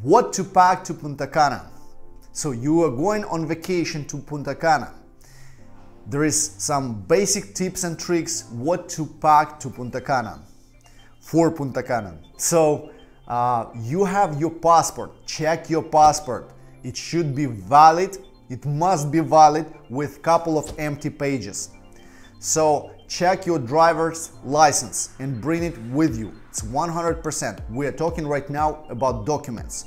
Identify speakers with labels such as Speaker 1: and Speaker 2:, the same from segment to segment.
Speaker 1: What to pack to Punta Cana? So you are going on vacation to Punta Cana. There is some basic tips and tricks what to pack to Punta Cana, for Punta Cana. So you have your passport. Check your passport. It should be valid. It must be valid with couple of empty pages. So check your driver's license and bring it with you. It's 100%. We are talking right now about documents.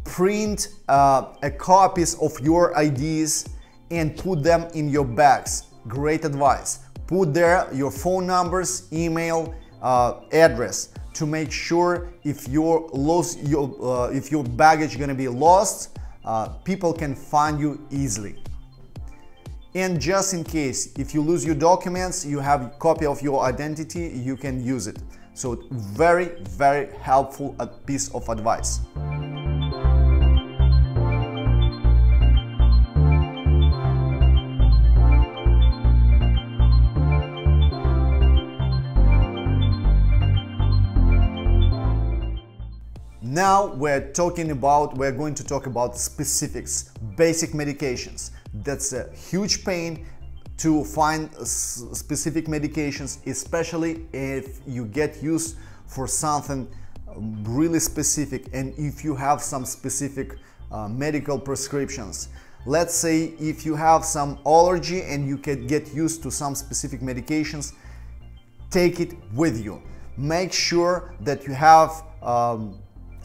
Speaker 1: Print copies of your IDs and put them in your bags. Great advice. Put there your phone numbers, email, address to make sure if your baggage gonna be lost, people can find you easily. And just in case, if you lose your documents, you have a copy of your identity, you can use it. So very, very helpful piece of advice. Now we're going to talk about specifics, basic medications. That's a huge pain to find specific medications, especially if you get used for something really specific and if you have some specific medical prescriptions. Let's say if you have some allergy and you can get used to some specific medications, take it with you. Make sure that you have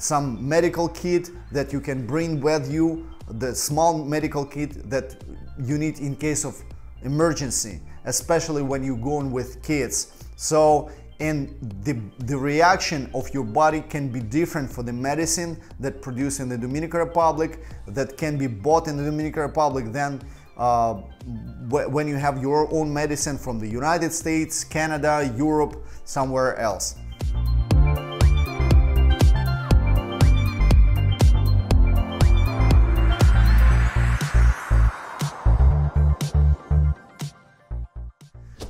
Speaker 1: some medical kit that you can bring with you, the small medical kit that you need in case of emergency, especially when you're going with kids. So, and the reaction of your body can be different for the medicine that produced in the Dominican Republic, that can be bought in the Dominican Republic, than when you have your own medicine from the United States, Canada, Europe, somewhere else.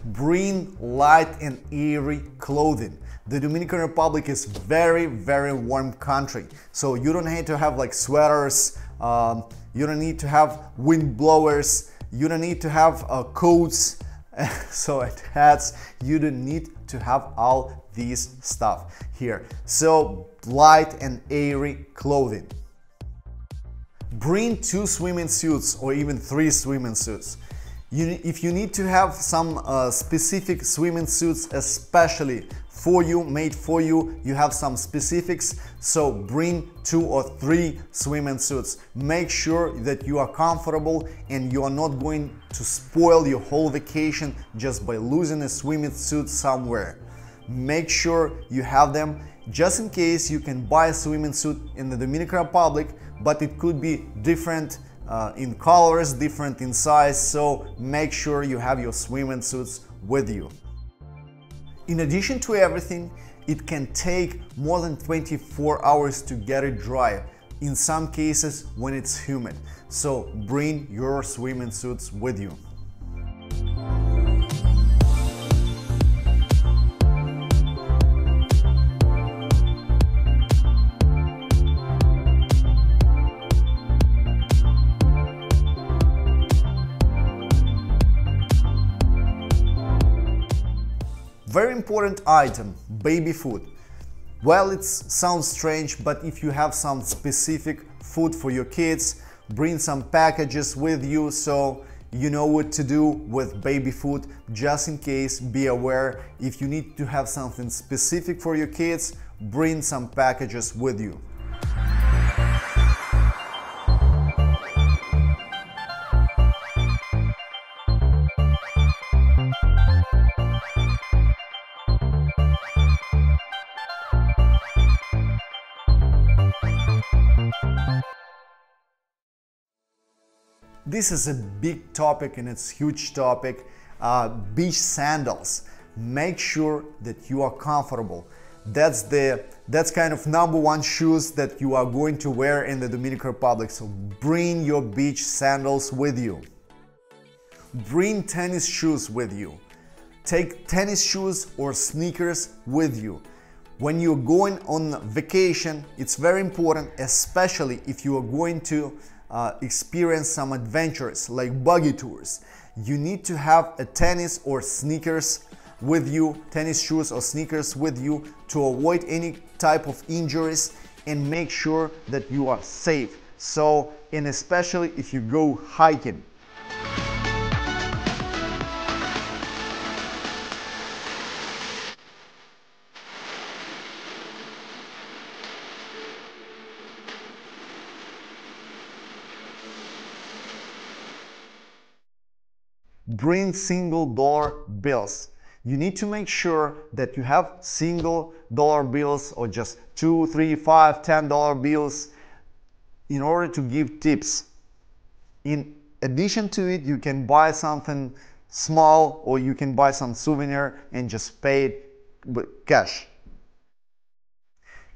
Speaker 1: Bring light and airy clothing. The Dominican Republic is very, very warm country. So you don't need to have like sweaters, you don't need to have wind blowers, you don't need to have coats, so hats. You don't need to have all these stuff here. So light and airy clothing. Bring 2 swimming suits or even 3 swimming suits. If you need to have some specific swimming suits, especially for you, made for you, you have some specifics, so bring 2 or 3 swimming suits. Make sure that you are comfortable and you are not going to spoil your whole vacation just by losing a swimming suit somewhere. Make sure you have them. Just in case, you can buy a swimming suit in the Dominican Republic, but it could be different in colors, different in size, so make sure you have your swimming suits with you. In addition to everything, it can take more than 24 hours to get it dry, in some cases when it's humid, so bring your swimming suits with you. Very important item, baby food. Well, it sounds strange, but if you have some specific food for your kids, bring some packages with you so you know what to do with baby food. Just in case, be aware, if you need to have something specific for your kids, bring some packages with you. This is a big topic and it's a huge topic. Beach sandals. Make sure that you are comfortable. That's kind of #1 shoes that you are going to wear in the Dominican Republic. So bring your beach sandals with you. Bring tennis shoes with you. Take tennis shoes or sneakers with you. When you're going on vacation, it's very important, especially if you are going to experience some adventures like buggy tours. You need to have a tennis or sneakers with you, tennis shoes or sneakers with you to avoid any type of injuries and make sure that you are safe. So, and especially if you go hiking. Bring single dollar bills. You need to make sure that you have single dollar bills or just $2, $3, $5, $10 bills in order to give tips. In addition to it, you can buy something small or you can buy some souvenir and just pay it with cash.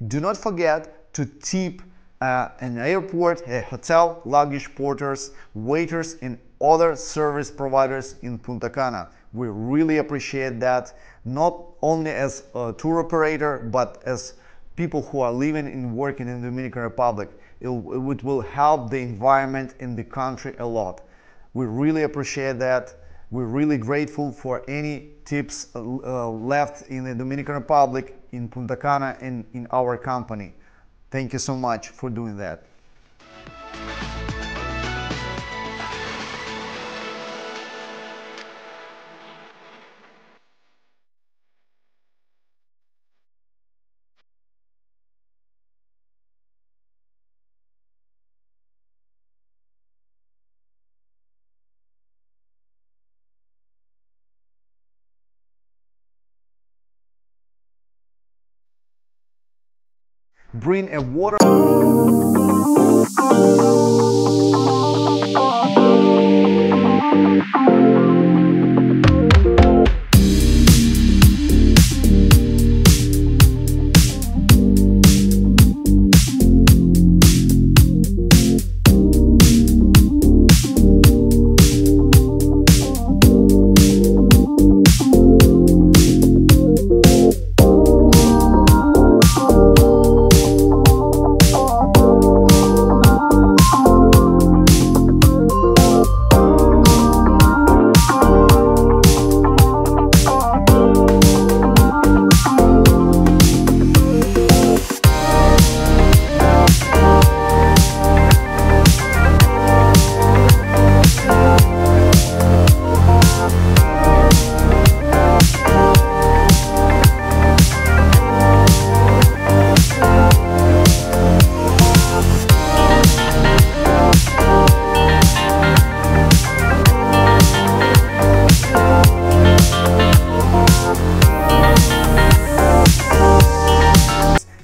Speaker 1: Do not forget to tip an airport, a hotel, luggage porters, waiters, and other service providers in Punta Cana. We really appreciate that, not only as a tour operator, but as people who are living and working in the Dominican Republic. It will help the environment in the country a lot. We really appreciate that. We're really grateful for any tips left in the Dominican Republic, in Punta Cana, and in our company. Thank you so much for doing that. Bring a water.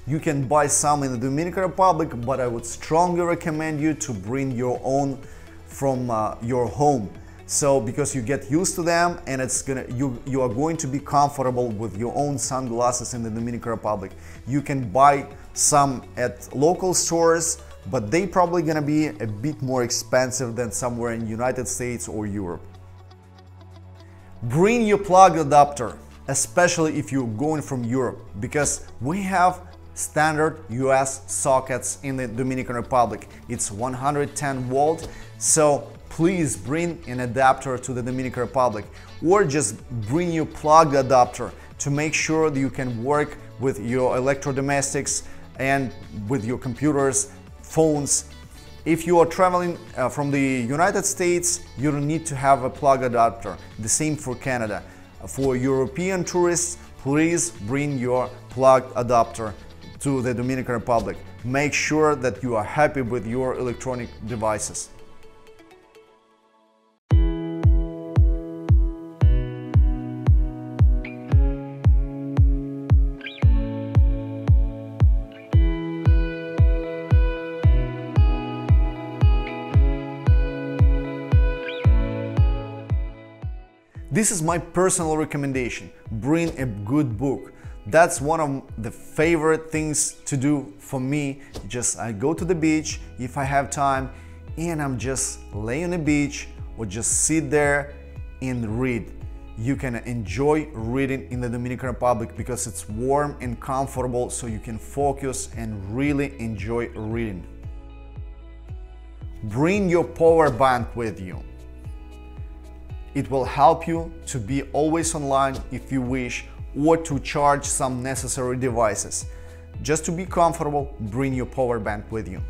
Speaker 1: You can buy some in the Dominican Republic, but I would strongly recommend you to bring your own from your home. So because you get used to them and you are going to be comfortable with your own sunglasses in the Dominican Republic. You can buy some at local stores, but they probably gonna be a bit more expensive than somewhere in the United States or Europe. Bring your plug adapter, especially if you're going from Europe, because we have standard US sockets in the Dominican Republic. It's 110 volt, so please bring an adapter to the Dominican Republic, or just bring your plug adapter to make sure that you can work with your electrodomestics and with your computers, phones. If you are traveling from the United States, you don't need to have a plug adapter. The same for Canada. For European tourists, please bring your plug adapter to the Dominican Republic. Make sure that you are happy with your electronic devices. This is my personal recommendation. Bring a good book. That's one of the favorite things to do for me. I go to the beach if I have time, and I'm just lay on the beach or just sit there and read. you can enjoy reading in the Dominican Republic because it's warm and comfortable, so you can focus and really enjoy reading. Bring your power bank with you. It will help you to be always online if you wish, or to charge some necessary devices. Just to be comfortable, bring your power bank with you.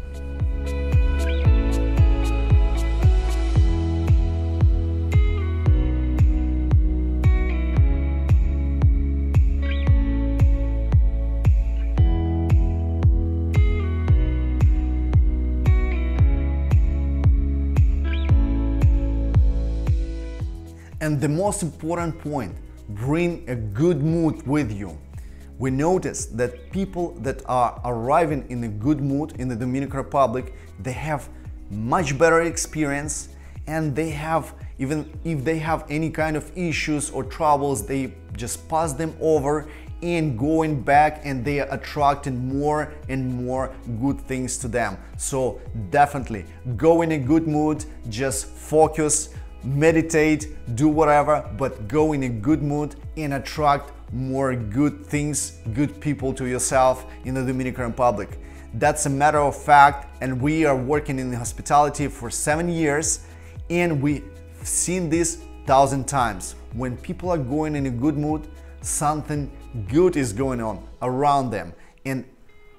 Speaker 1: And the most important point, bring a good mood with you. We noticed that people that are arriving in a good mood in the Dominican Republic, they have much better experience, and they have, even if they have any kind of issues or troubles, they just pass them over and going back, and they are attracting more and more good things to them. So definitely go in a good mood, just focus, meditate, do whatever, but go in a good mood and attract more good things, good people to yourself in the Dominican Republic. That's a matter of fact, and we are working in hospitality for 7 years, and we've seen this 1,000 times. When people are going in a good mood, something good is going on around them, and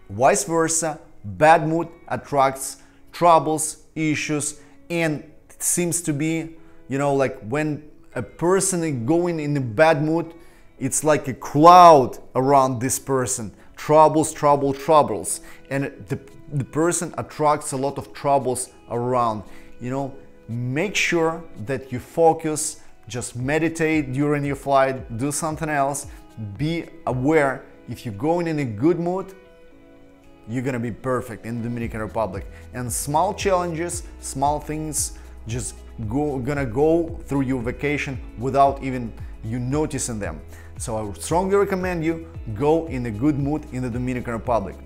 Speaker 1: vice versa. Bad mood attracts troubles, issues, and it seems to be, you know, like when a person is going in a bad mood, it's like a cloud around this person. Troubles, troubles. And the person attracts a lot of troubles around. You know, make sure that you focus, just meditate during your flight, do something else. Be aware, if you're going in a good mood, you're gonna be perfect in the Dominican Republic. And small challenges, small things, just gonna go through your vacation without even you noticing them. So I would strongly recommend you go in a good mood in the Dominican Republic.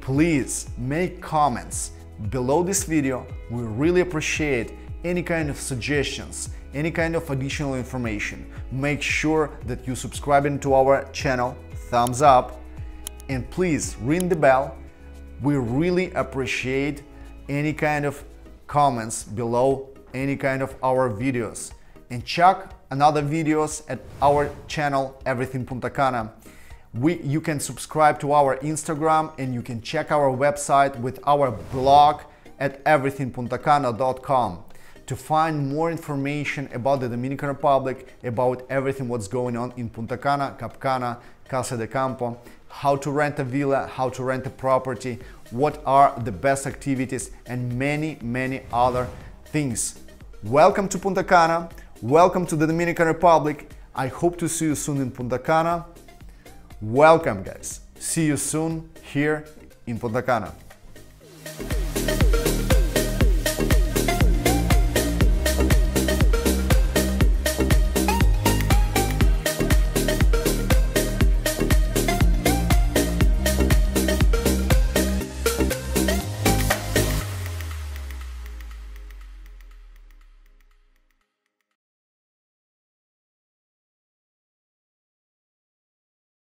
Speaker 1: Please make comments below this video. We really appreciate any kind of suggestions, any kind of additional information. Make sure that you subscribe to our channel, thumbs up, and please ring the bell. We really appreciate any kind of comments below any kind of our videos, and check another videos at our channel Everything Punta Cana. You can subscribe to our Instagram, and you can check our website with our blog at everythingpuntacana.com to find more information about the Dominican Republic, about everything what's going on in Punta Cana, Cap Cana, Casa de Campo, how to rent a villa, how to rent a property, what are the best activities, and many other things. Welcome to Punta Cana, welcome to the Dominican Republic. I hope to see you soon in Punta Cana. Welcome guys, see you soon here in Punta Cana.